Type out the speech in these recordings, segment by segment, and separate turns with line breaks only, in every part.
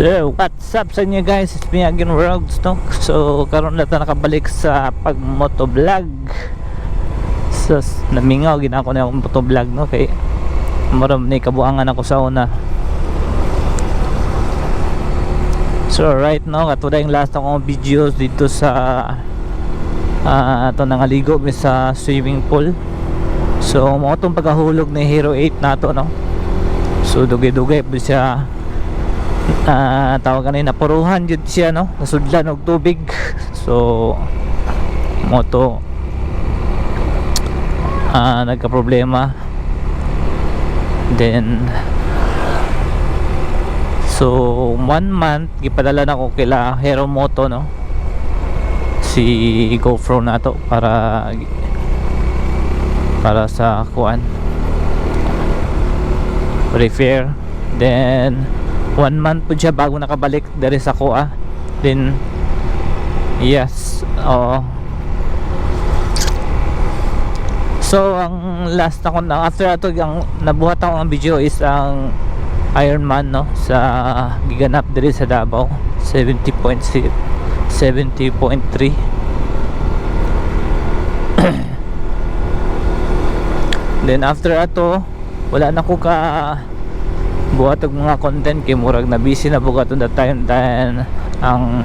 So, what's up sa inyo guys? It's me again, Worlds, no? So, karon na ta nakabalik sa pag-motovlog. So, namingaw, ginako na akong motovlog, no? Kay maram ni kabuangan ako sa una. So, right now, kato na yung last akong videos dito sa ito nangaligo mi sa swimming pool. So, mo itong pagkahulog ni Hero 8 nato, no? So, dugay-dugay po siya. Tawag kanina puruhan jud siya, no, nasudlan og tubig. So moto nagka problema. Then so 1 month gipadala na ko kila Hero Moto, no, si GoPro na to para sa kuan repair. Then 1 month po siya bago nakabalik dari sa kuha. Then yes, so ang last ako na after ato ang nabuhat ako ang video is ang Ironman, no, sa giganap diri sa Davao 70.3. Then after ato wala na ko ka buhat og mga content kay murag na busy na bugat on that time. Then ang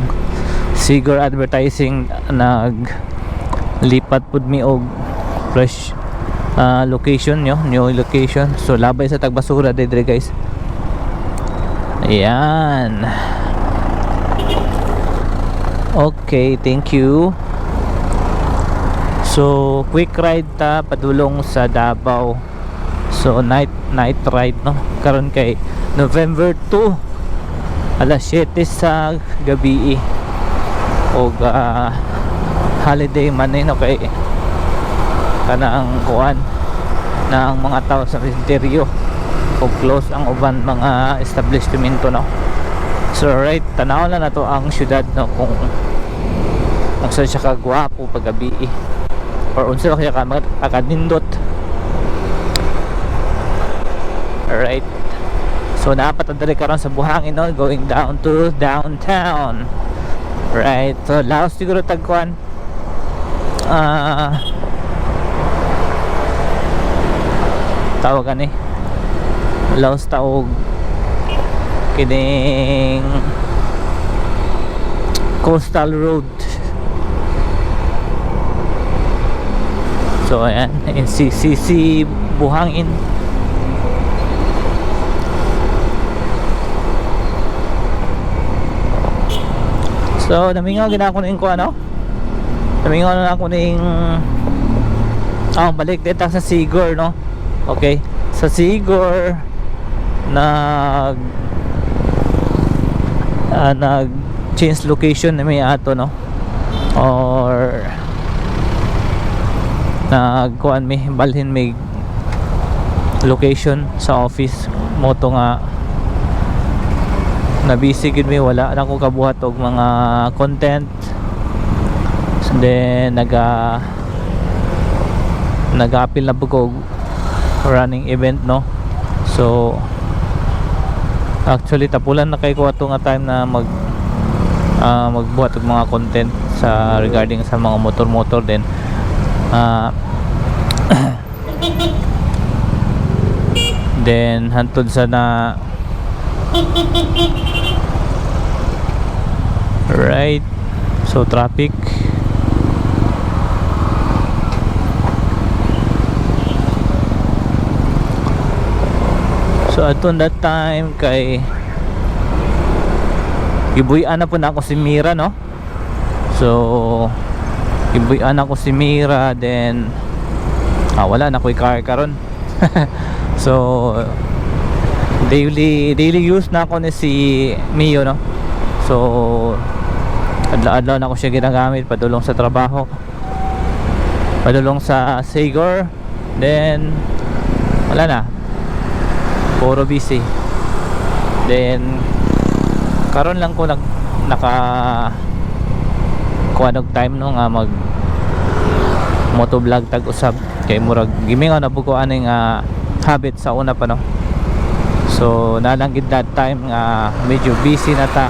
Sigor Advertising naglipat pud mi og fresh location, nyo, new location. So labay sa tagbasura dire guys. Ayan. Okay, thank you. So quick ride ta padulong sa Davao. So night ride, no, karon kay November 2 alas 7 sa gabi og holiday man no, kay kana ang kuan na ang mga tao sa interior o close ang uban mga establishmento, no. So right, tanaw na nato ang syudad, no, kung saan siya kagwapo pag gabi or unsa kaya ka nindot. Alright, so napatadali karon sa buhangin, no, going down to downtown. Right, so laos siguro tagkuan tawagan laos taog kining coastal road. So ayan, NCCC buhangin. So namingaw gina ako ning ko, ano, namingaw na ako ning balik dito sa Sigor, no. Okay, sa Sigor nag change location na may ato, no, or nagkuan mi balhin may location sa office moto nga na busy gid mi, wala na ko kabuhat og mga content. So then nag-apil na po ko running event, no. So actually tapulan na kay ko ato nga time na magbuhat og mga content sa regarding sa mga motor din. Then hantod sa na right, so traffic. So aton that time kay gibuyan na po na ako si Mira, no. So gibuyan ako si Mira, then wala na ko'y car karon. So daily use na ako ni si Mio, no. So adlaw-adlaw na ako siya ginagamit padulong sa trabaho, padulong sa Sigor. Then wala na, puro busy. Then karon lang ko naka kuanog time, no, nga mag motovlog tag usab kay murag gimingaw na buko aning habit sa una pa, no. So nalanggit that time nga medyo busy na ta.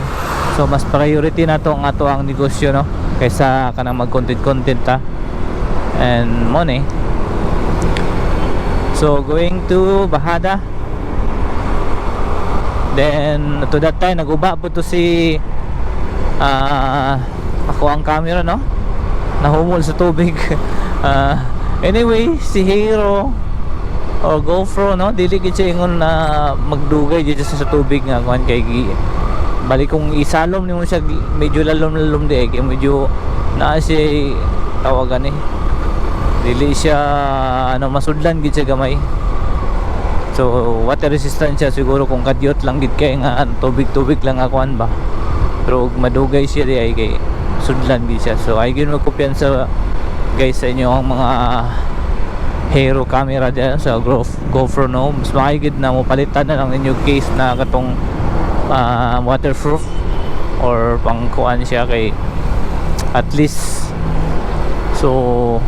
So mas priority na to ang ato ang negosyo, no, kaysa kanang mag content ta and money. So going to Bahada. Then to that time naguba po to si ako ang camera, no, nahumol sa tubig. Anyway, si Hero o GoPro, no, dili gid siya ingon na magdugay dito sa tubig nga kuan kay balik kung isalom nimo siya medyo lalom di kay medyo naa siya tawagan dili siya ano masudlan gid siya gamay. So water resistant siya siguro kung kadyot lang gid kay nga tubig lang akuan ba, pero madugay siya di ay kay sudlan gid siya. So ay gyud magkumpiyansa guys sa inyo ang mga Hero camera dyan sa GoPro, no, mas makikid na mo palitan na lang ninyo case na katong waterproof or pang kuan siya kay at least. So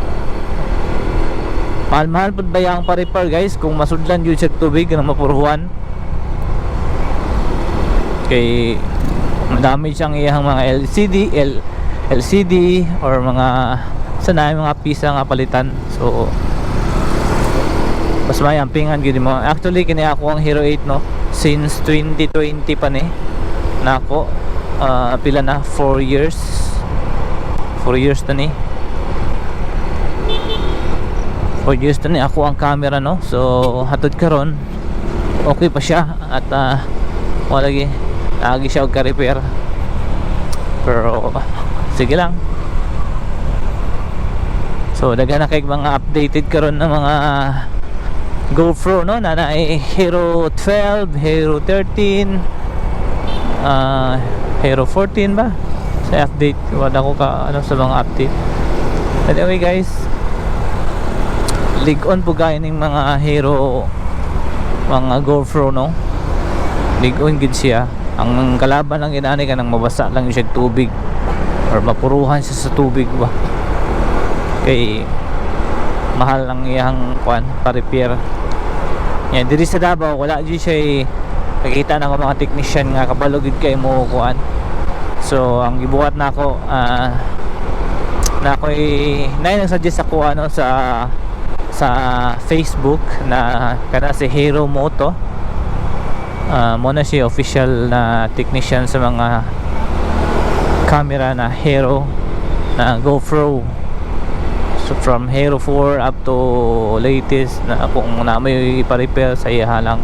mahal po ba yung pa-repair guys kung masudlan yun sa tubig na mapuruhan kay madami siyang iyang mga LCD or mga sanay mga pisa nga palitan. So mas may ampingan gid mo. Actually kini ako ang Hero 8, no, since 2020 pa ni na ako pila na 4 years na ni 4 years na ni ako ang camera, no. So hatod karon okay pa siya at wala lagi siya og ka-repair, pero sige lang. So daghan na kay mga updated karon na mga GoPro, no, na Hero 12, Hero 13, Hero 14 ba sa update. Wala ko ka ano sa mga update. Anyway guys, lig-on po gaya ng mga Hero, mga GoPro, no, lig-on gid siya. Ang kalaban lang inani ka nang mabasa lang siya tubig or mapuruhan siya sa tubig ba, kay mahal lang iyang kuan pa-repair. Yan diri sa Davao wala di siya nakita na mga technician nga kabalogid kay mo kuan. So ang gibuhat nako na ako'y nag-suggest ako ano sa Facebook na kana si Hero Moto. Mo na siya official na technician sa mga camera na Hero na GoPro. So from Hero 4 up to latest na kung na may ipa-repair sa iya lang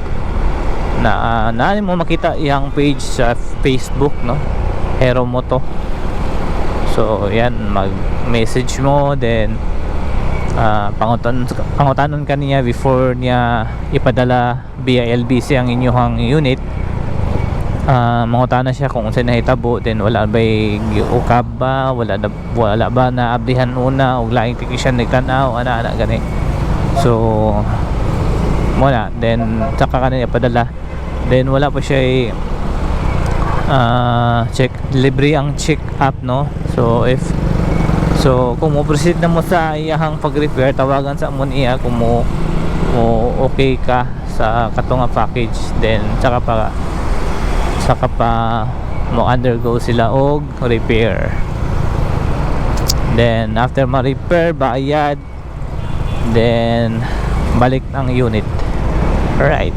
na mo makita iyang page sa Facebook, no, Hero Moto. So yan, mag-message mo, then pangutanon ka niya before niya ipadala via LBC ang inyong unit. Mangutana siya kung saan nahitabo, then wala ba'y ukab ba, wala ba na abrihan una o laing technician nagtanaw ana gani. So muna, then saka kanina padala, then wala pa siya check libre ang check up, no. So kung mo proceed na mo sa iyang pag-repair, tawagan sa mo niya kung mo okay ka sa katunga package, then saka pa mo undergo sila og repair. Then after ma-repair, bayad, then balik ang unit. Alright,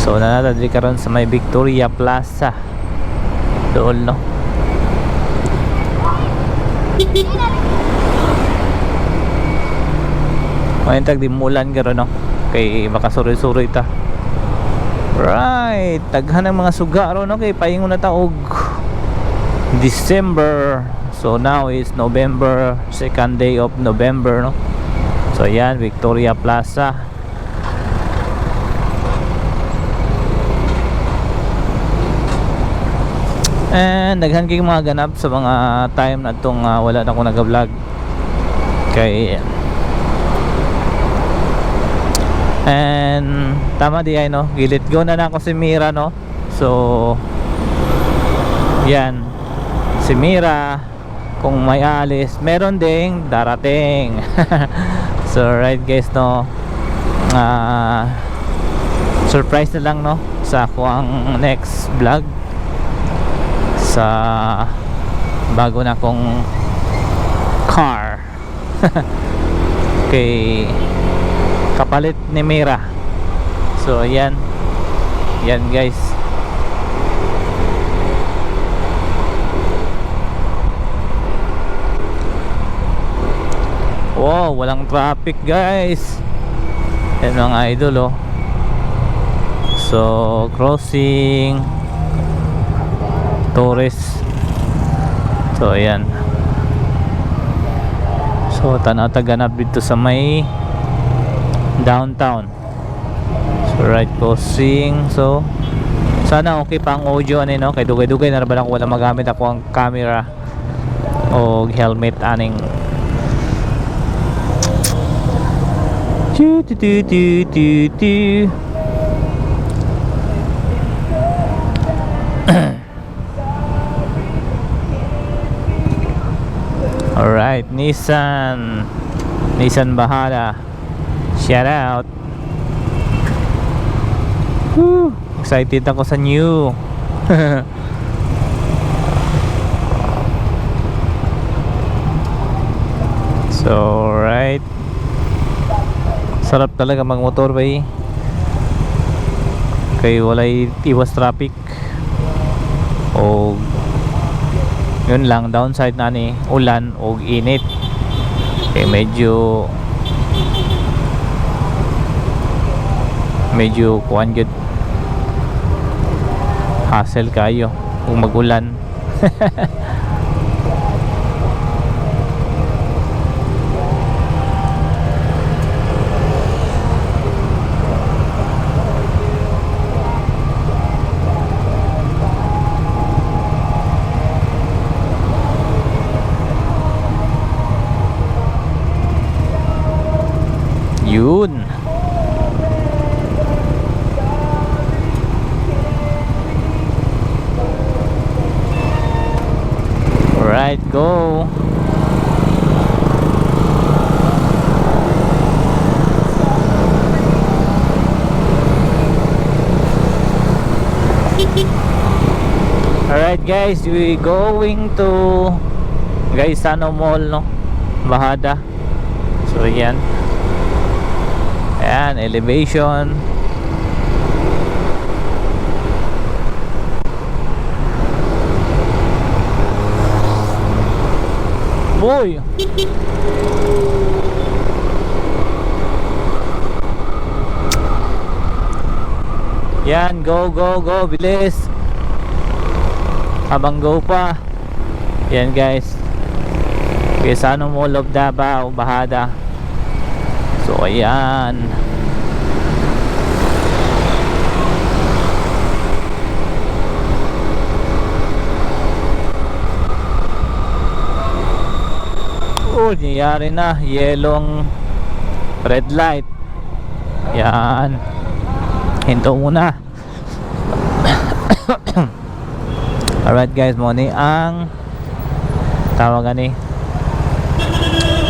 so nanatadri karon sa may Victoria Plaza doon, no. Ngayon tag dimulan karon, no, kay makasuroy-suroy ta. Right, taghan ng mga suga ro, no, kay paingon na ta og December. So now is November, second day of November, no. So yan, Victoria Plaza. And daghan kay mga ganap sa mga time na itong wala na ako nag-vlog kay. And tama di ay, no, gilit go na ako si Mira, no. So yan, si Mira kung may alis, meron ding darating. So right guys, no, surprise na lang, no, sa ako ang next vlog sa bago na kong car. Kay kapalit ni Mira. So yan guys. Wow, walang traffic guys. Yan mga idol, oh. So crossing Torres. So ayan. So tanataganap dito sa may downtown. So right crossing. So sana okay pa ang audio ano, no? Kay dugay-dugay na ba lang wala magamit ako ang camera o helmet aning. Alright, Nissan Bahara, shout out. Woo, excited ako sa new. So right, sarap talaga magmotor ba eh. Kay walay iwas traffic. O yun lang, downside na ni ulan o init. Kay medyo kuan gud, hassle kayo kung magulan. Yun. Alright, go. Alright guys, we going to Gaisano Mall, no? Bahada. So yan. Ayan, elevation. Boy. Yan, go bilis. Habang go pa. Yan guys, Gaisano Mall of Davao, Bahada. So ayan. Oh, nangyari na, yelong red light. Yan. Hinto muna. Alright guys, mo ni ang tawagan ni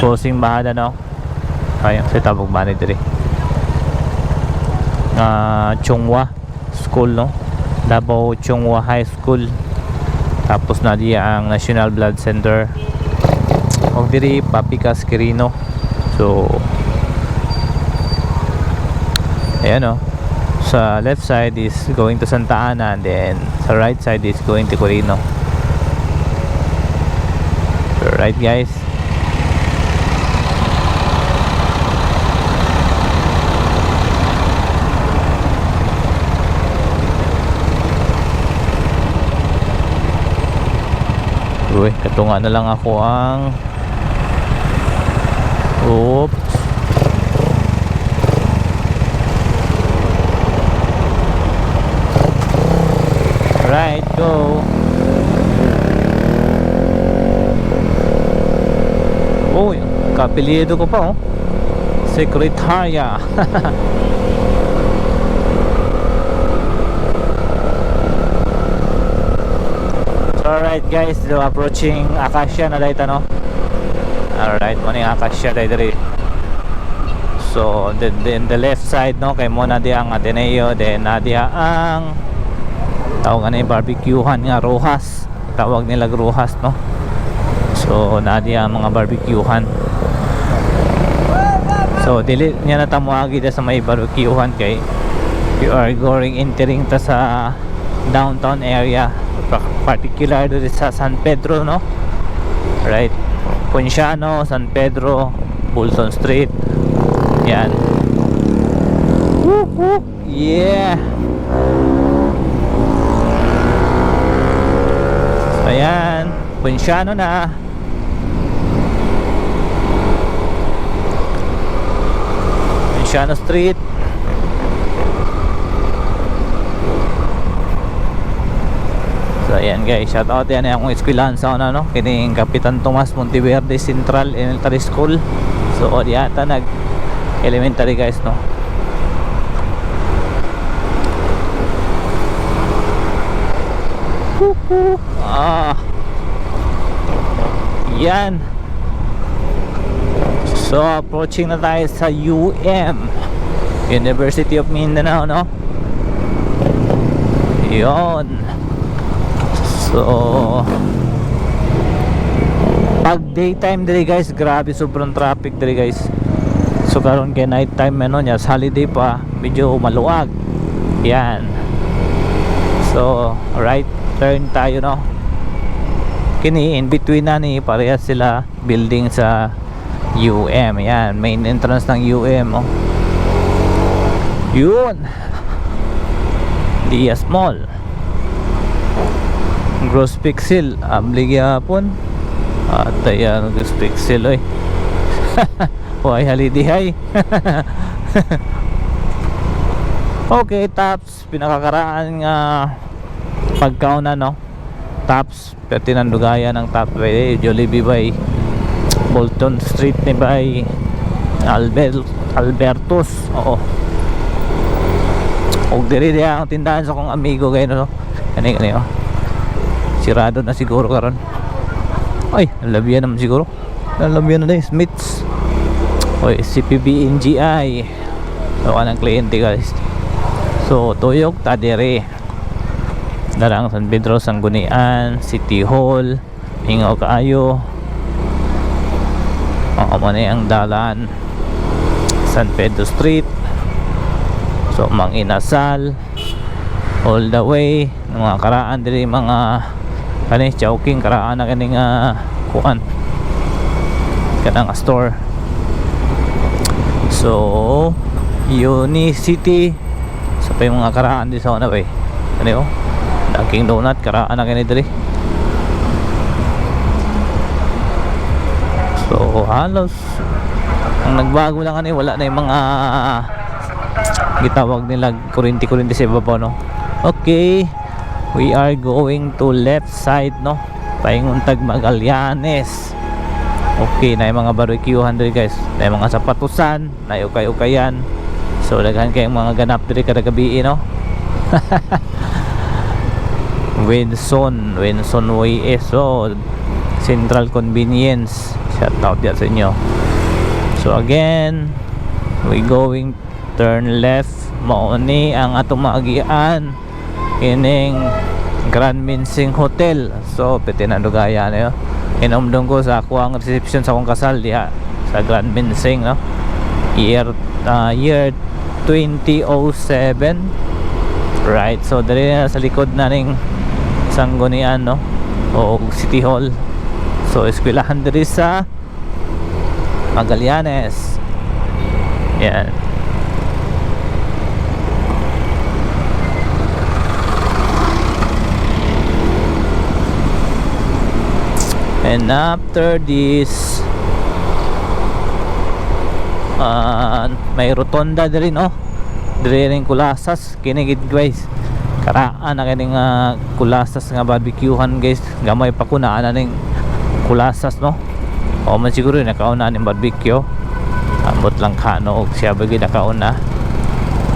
crossing Bahada, no? Ayun, sa tabog ba ni diri Chunghwa School, no? Davao Chunghwa High School. Tapos na diya ang National Blood Center og diri Papikas Quirino. So ayan, no? Sa left side is going to Santa Ana, and then sa right side is going to Quirino. So right guys. Uy, katunga na lang ako ang oops. Right, go. Uy, kapilido ko pa, oh. Sekretarya. Alright guys, so approaching Acacia na dahil, no? Alright, maning Acacia dahil dali. So then the left side no kay mo na di ang Ateneo, then nadia ang tawag na barbecuehan nga Rojas, tawag nila Rojas no. So nadia ang mga barbecuehan. So dili niya na tamuagi da sa may barbecuehan kay you are going entering ta sa downtown area, particular do sa San Pedro no, right? Ponciano, San Pedro, Bolton Street, yan. Woo-hoo. Yeah. So ayan, Ponciano na. Ponciano Street. So ayan guys, shout out yan akong eskwelahan sa no, kining Kapitan Tomas Monteverde Central Elementary School. So di ata nag elementary guys no. Yan. So approaching na tayo sa University of Mindanao no. Yon. So pag daytime diri guys, grabe sobrang traffic diri guys. So karon kay night time ano nya, holiday pa, medyo maluwag. Yan. So right turn tayo no. Kini in between na ni parehas sila building sa Yan, main entrance ng oh. Yun. Diaz Mall. Gross Pixel amligya pon at ayan Gross Pixel oy. Why halidihay. Okay, Tops pinakakaraan nga pagkauna no. Tops tinandugaya ng Top by Jollibee by Bolton Street ni by Albertus. Oo. Og diri dia ang tindahan sa kong amigo kay no. Kani oh. Sirado na siguro karon. Ay, labyan naman siguro. Labyan na din Smiths. Oy, CPB NGI. So kanang kliyente guys. So tuyok ta dire. Darang San Pedro Sanggunian, City Hall, Ingaw kaayo. Ang man ang dalan San Pedro Street. So Mang Inasal all the way mga karaan diri mga kani Chowking karaan na kaning kuan kanang store. So Unicity sa pa yung mga karaan di sa una ba kani oh Dunkin Donut karaan na kani diri. So halos ang nagbago lang ani wala na yung mga gitawag nila kurinti sa ibabaw no. Okay, we are going to left side no, painguntag Magallanes. Okay, na yung mga barbecuehan diri guys, na yung mga sapatusan, na yung ukay-ukayan. So daghan kayong mga ganap diri kada gabi no. Winson Way so Central Convenience, shout out yan sa inyo. So again, we going turn left, mauni ang atong maagian kining Grand Minsing Hotel. So pitinandugaya na yun, inomdong ko sa ako ang reception sa akong kasal diha sa Grand Minsing no? year 2007, right? So dali na sa likod na ning Sanggunian no, o City Hall. So eskwelahan diri sa Magallanes. Yan. And after this may rotonda diri no, diri ring Kulasas kinigid guys. Karaan na kining Kulasas nga barbecuehan guys, gamay pa ko na ning Kulasas no. O man siguro nakauna ning barbecue, ambot lang kano og siya bagi nakauna.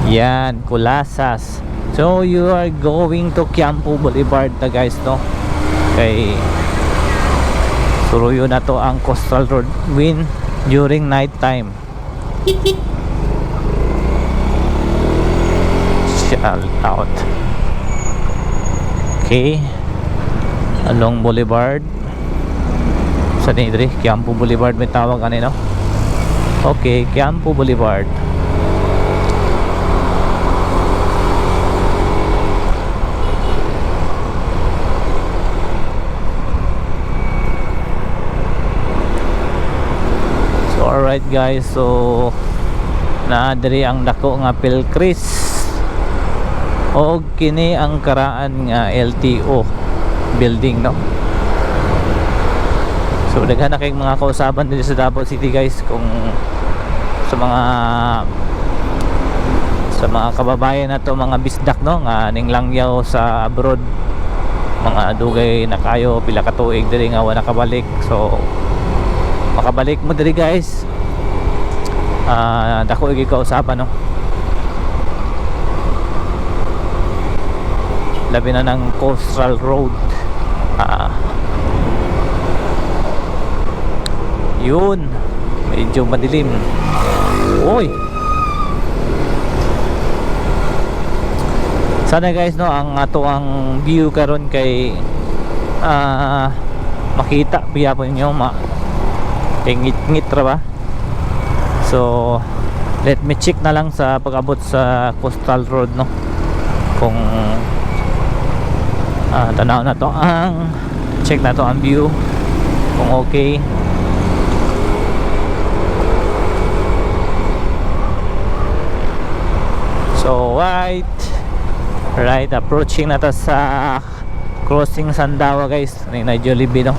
Yan, Kulasas. So you are going to Quiampo Boulevard na guys no, kay suruyo na to ang Coastal Road Win during night time. shout out. Okay, along Boulevard sa Nidri, Quiampo Boulevard may tawag kanino. Okay, Quiampo Boulevard. So alright guys, so naadiri ang dako nga Pilcris o kini ang karaan nga LTO building, no? So daghan na kayong mga kausaban dito sa Davao City guys, kung sa mga kababayan na to, mga bisdak, no, nga ning langyaw sa abroad, mga dugay na kayo pila ka tuig diri nga wala nakabalik. So makabalik mo diri guys, dako igi kausaban, no? Labi na ng Coastal Road. Yun, medyo madilim. Oy, sana guys, no, ang ato ang view karon kay makita biya po ninyo kay ngit-ngit ra ba. So let me check na lang sa pag-abot sa Coastal Road, no, kung tanaw na to ang check na to ang view kung okay. So right approaching na to sa crossing Sandawa guys, na Jollibee, no.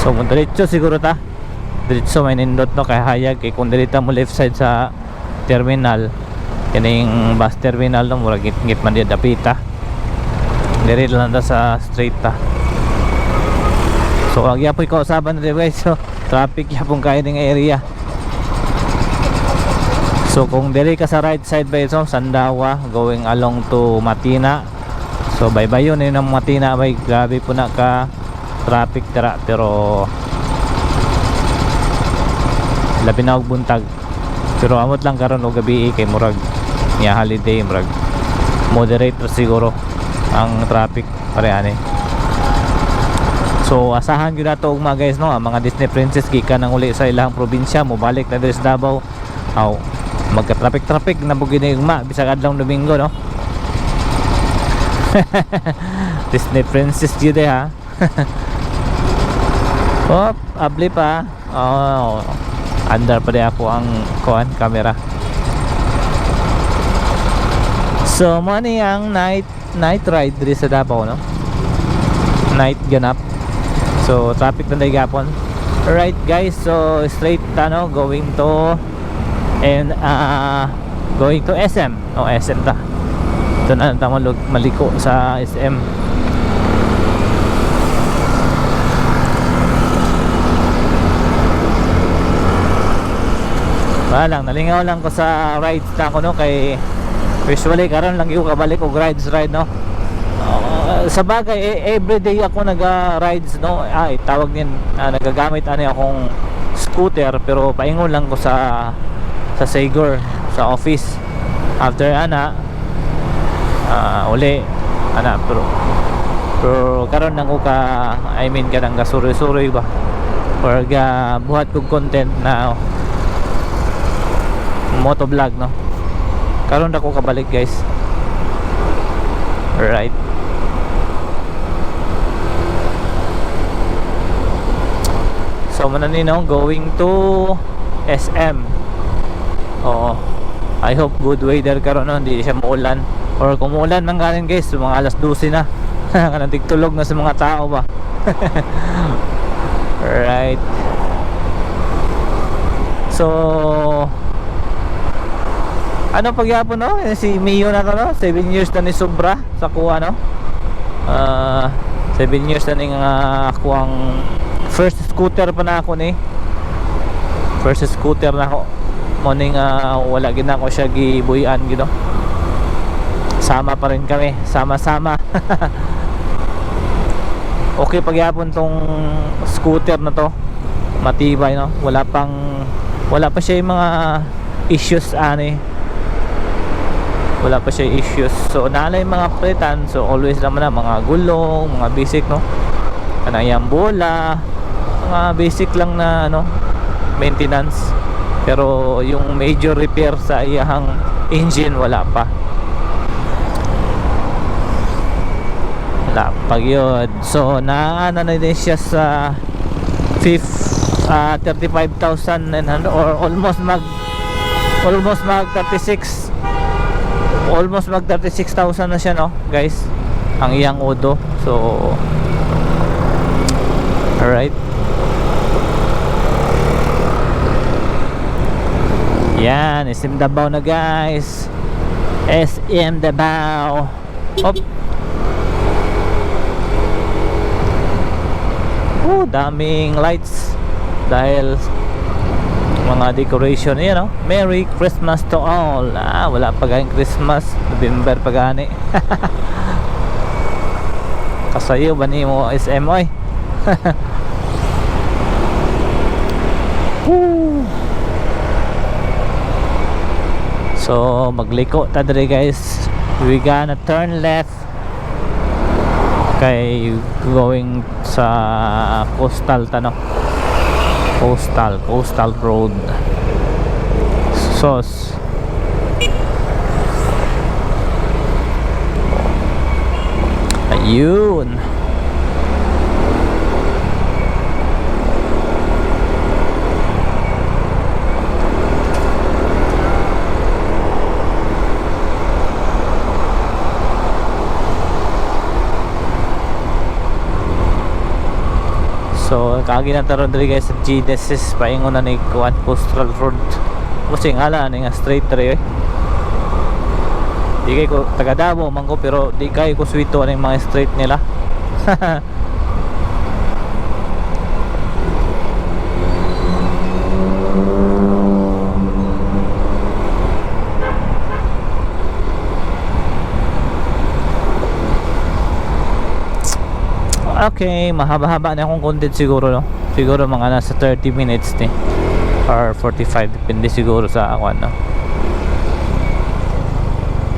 So diretso siguro ta, diretso may nindot, no, kay hayag kay kung dirita mo left side sa terminal, kining bus terminal, no, murag git man di dapita, dire lang ta sa straight ta. So agyapoy ko usaban dito guys, so traffic yapon kay ning area. So kung dire ka sa right side ba ito, Sandawa going along to Matina, so baybayon yun ang Matina bay, grabe po na ka traffic tira, pero labi na og buntag, pero amot lang karon og gabi kay murag niya holiday, murag moderate siguro ang traffic pareane. So asahan gyud nato ugma guys, no, ang mga Disney princess gikan nang uli sa ilang probinsya mo balik na diri sa Davao, magka-traffic na bugid na ugma bisag adlong Domingo, no. Disney princess gyud ha. Oh, abli pa. Oh, andar pa di ako ang kuan camera. So mo ni ang night ride diri sa Davao, no, night ganap. So traffic na day gapon. Alright guys, so straight going to and going to SM. SM ta. Ito na tama maliko sa SM. Lang nalingaw lang ko sa rides na ako, no, kay usually karon lang yung kabalik og ride, no. Sa bagay everyday ako naga-rides, no. Tawag din nagagamit ani akong scooter, pero paingon lang ko sa Saigor sa office. After uli pero karon nang ka, I mean kanang gasuroy-suroy ba, or ga buhat kog content na motovlog, no. Karon ako kabalik guys. Alright, so mananino going to SM. I hope good weather karon, no, hindi siya muulan, or kung muulan man ganin guys, mga alas 12 na kanang tigtulog na sa mga tao ba. Alright, so ano pagyapon, no, si Mio na to, no, 7 years na ni sobra sa kuha, no. 7 years na ning ako ang first scooter pa na ako ni. First scooter na ako morning, wala gid ako siya gibuyan gid, no. Sama pa rin kami, sama-sama. Okay pagyapon tong scooter na to, matibay, no. Wala pa siya yung mga issues ani. wala pa siya issues. So naalay mga palitan, so always naman na mga gulong, mga basic no, kanayang bola, mga basic lang na ano maintenance. Pero yung major repair sa iyang engine wala pa yun. So naana na din siya sa 35,900 or almost mag 36, almost mag 36,000 na siya no guys, ang iyang Odo. So alright, yan, SM Davao na guys, SM Davao. Hop. Daming lights dahil mga decoration. Yan no, Merry Christmas to all. Wala pa gayong Christmas, November pa gani. Kasayo ba ni mo SM oy? So magliko ta diri guys, we gonna turn left kay going sa coastal tano, coastal road. Sos ayun. So kagi na taron diri guys sa Genesis, paingon na ni kuan coastal road. Kasi ngala ni nga straight diri. Di kay ko taga Davao man ko, pero di kay ko suwito ani mga straight nila. Okay, mahaba-haba na akong content siguro no. Siguro mga nasa 30 minutes ni or 45, depende siguro sa ako ano.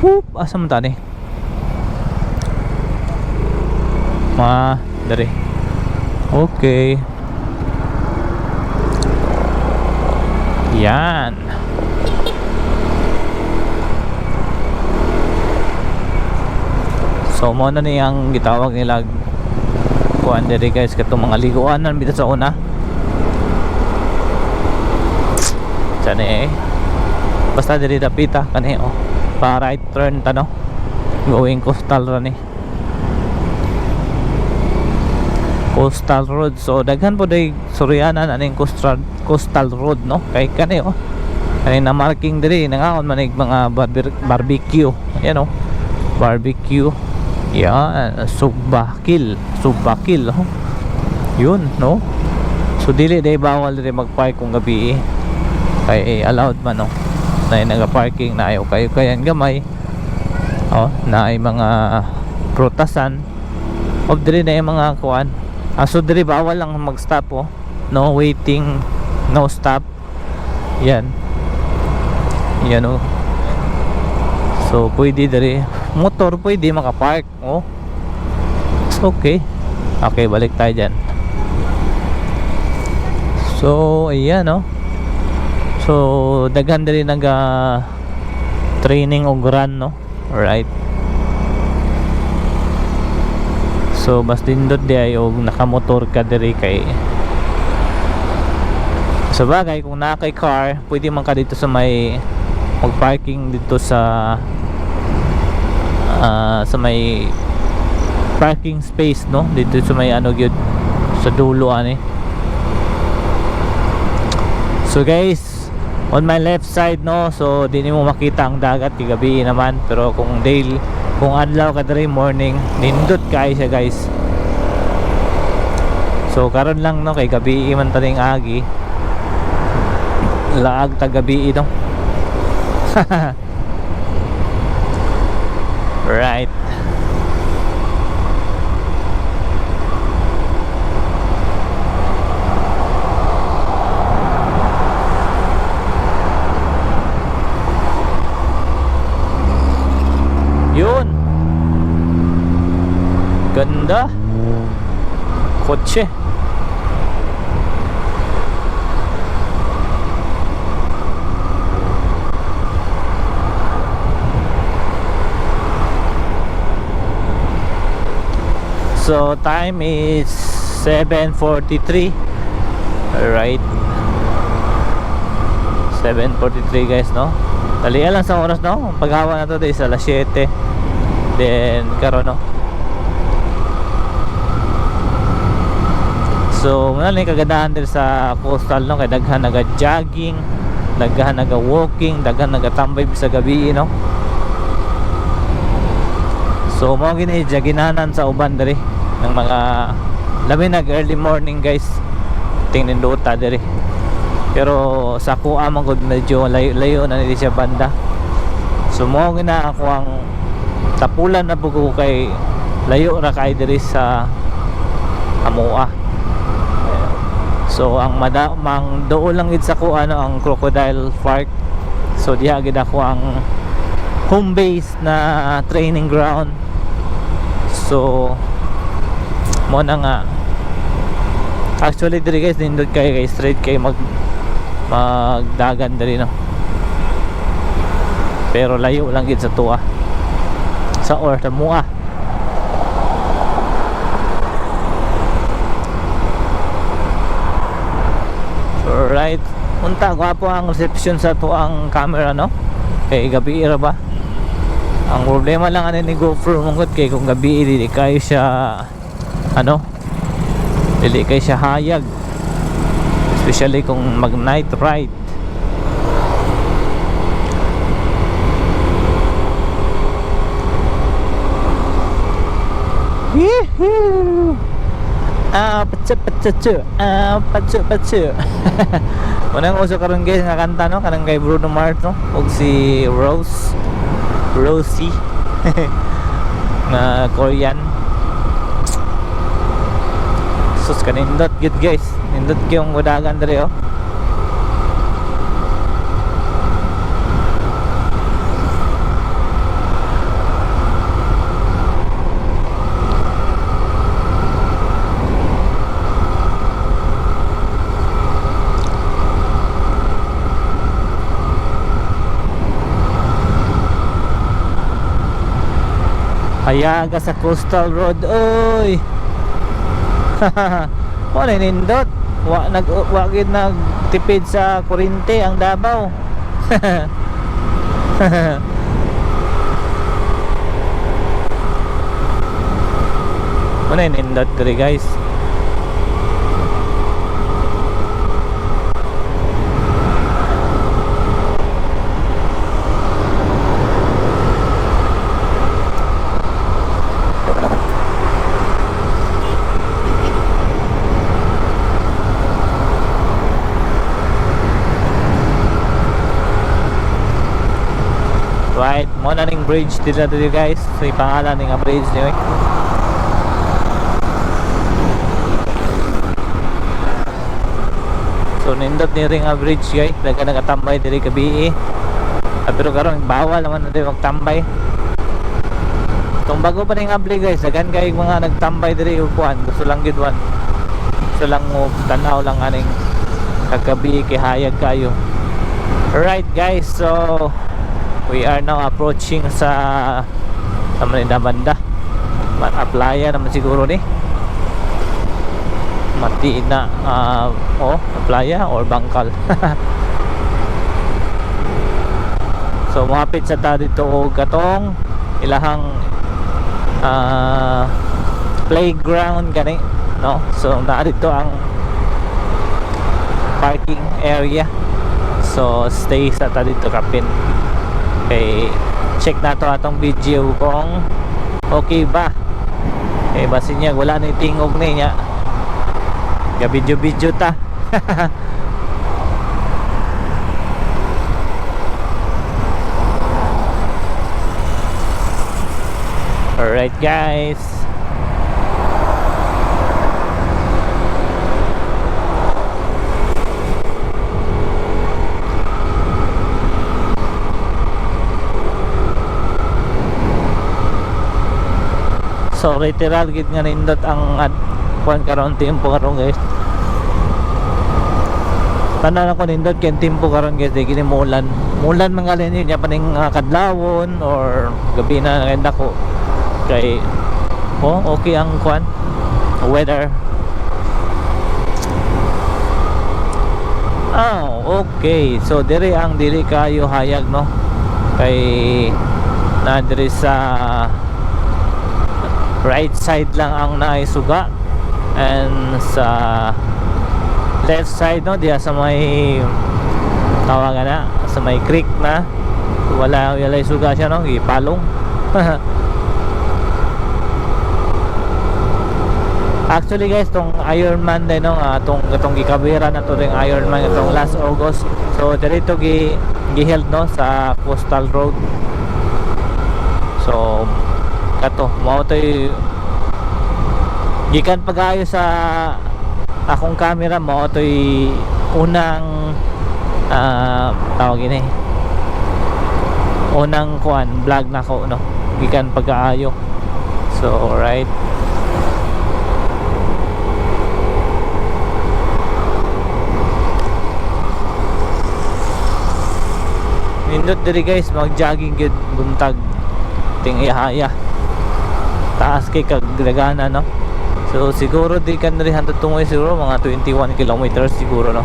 Whoop, asa man tani? Dari. Okay. Yan. So mo na niyang gitawag nila kuan diri guys, katong mga liguanan bitaw sa una. Sani basta diri dapita kani pa right turn tano, going coastal ra ni, coastal road. So daghan po day suryanan aning coastal road no, kay kani kani na marking diri nangaon manig mga barbecue. Ayan barbecue. Yan, Subbakil yun no. So dili day bawal diri magpark kung gabi kay allowed man no, na naga-parking na ayo kayo kayan gamay na ay mga prutasan of diri na yung mga kuan. So diri bawal lang mag-stop no waiting, no stop. Yan so pwede diri motor pwede makapark okay, balik tayo dyan. So ayan so daghan diri naga training og run no, right? So mas dindot di ay og nakamotor ka diri kay sa bagay kung na kay car pwede man ka dito sa may mag-parking dito sa may parking space no, dito sa may gyud sa dulo ani. So guys, on my left side no, so di mo makita ang dagat kay gabi naman, pero kung adlaw ka diri morning nindot kay siya guys. So karon lang no, kay gabi man taning agi laag ta gabi no. Right. ganda. Kotse. So time is 7:43. Alright, 7:43 guys, no? Talian lang sa oras, no? Paghawa na to is alas 7. Then karon, no? So muna lang kagandahan din sa coastal, no? Kaya daghan naga-jogging, daghan naga-walking, daghan nagatambay sa gabi, no? So mo gini jaginanan sa uban diri ng mga labi nag early morning guys, tingnin dota diri. Pero sa kuha man gud medyo layo na nili siya banda. So mo gina ako ang tapulan na bugo kay layo ra kay diri sa Amoa. So ang mang dool lang gid sa kuha no, ang Crocodile Park. So diha gid ako ang home base na training ground. So mo na nga, actually diri guys nindot kay straight kay magdagan diri, no? Pero layo lang gid sa tuwa sa or sa Mua. Alright, unta gwapo ang reception sa tuang camera, no? Kay gabi ra ba? Ang problema lang ani ni GoPro mongod kay kung gabi dili kayo siya dili kayo siya hayag, especially kung mag night ride. Yehoo! Patsu. Unang uso karon guys nga kanta, no? Kanang kay Bruno Mars, no? Og si Rosie na Korean. Sus kanindot good guys, nindot yung gudagan diri, oh. Hayaga sa coastal road, oy. Wala nindot. Wagid nagtipid sa kuryente ang Davao. Wala nindot diri guys. Right, mo na ning bridge dito guys. So ipangalan ning bridge niyo, eh. So nindot ni ring bridge guys. Daga nagatambay diri gabi, eh. Pero karon bawal naman na diri magtambay. Kung bago pa ning abli guys, dagan kay mga nagtambay diri upuan. Gusto lang gid wan. Gusto lang mo tanaw lang aning kagabi kay hayag kayo. Alright guys, so we are now approaching sa Manila banda. Playa naman siguro ni. Mati na playa or bangkal. So mahapit sa ta dito og katong ilahang playground gani, no? So na dito ang parking area. So stay sa ta dito kapin. Okay, check na to atong video kung okay ba. Eh basin niya wala na tingog na niya. Ga video ta. Alright guys. So literal gid nga nindot ang kuan karon tempo karon guys. Tanan ako nindot kay tempo karon guys, di kini muulan. Muulan man galin niya paning kadlawon or gabi na ganda ko. Kay okay ang kuan weather. Okay. So diri kayo hayag no. Kay na diri sa right side lang ang naisuga, and sa left side no diya sa may tawagan na sa may creek na wala suga siya no, ipalong. Actually guys, tong Ironman din no, tong gikabira na to ring Ironman itong last August. So dito giheld no sa Coastal Road. So kato mao toy gikan pag-ayo sa akong camera, mao toy unang tawag ini unang kuan vlog na ko no, gikan pag-aayo. So right, nindot diri guys mag-jogging gid buntag ting ihaya taas kay kagdagana no. So siguro di kan ri hantud tungoy siguro mga 21 kilometers siguro no.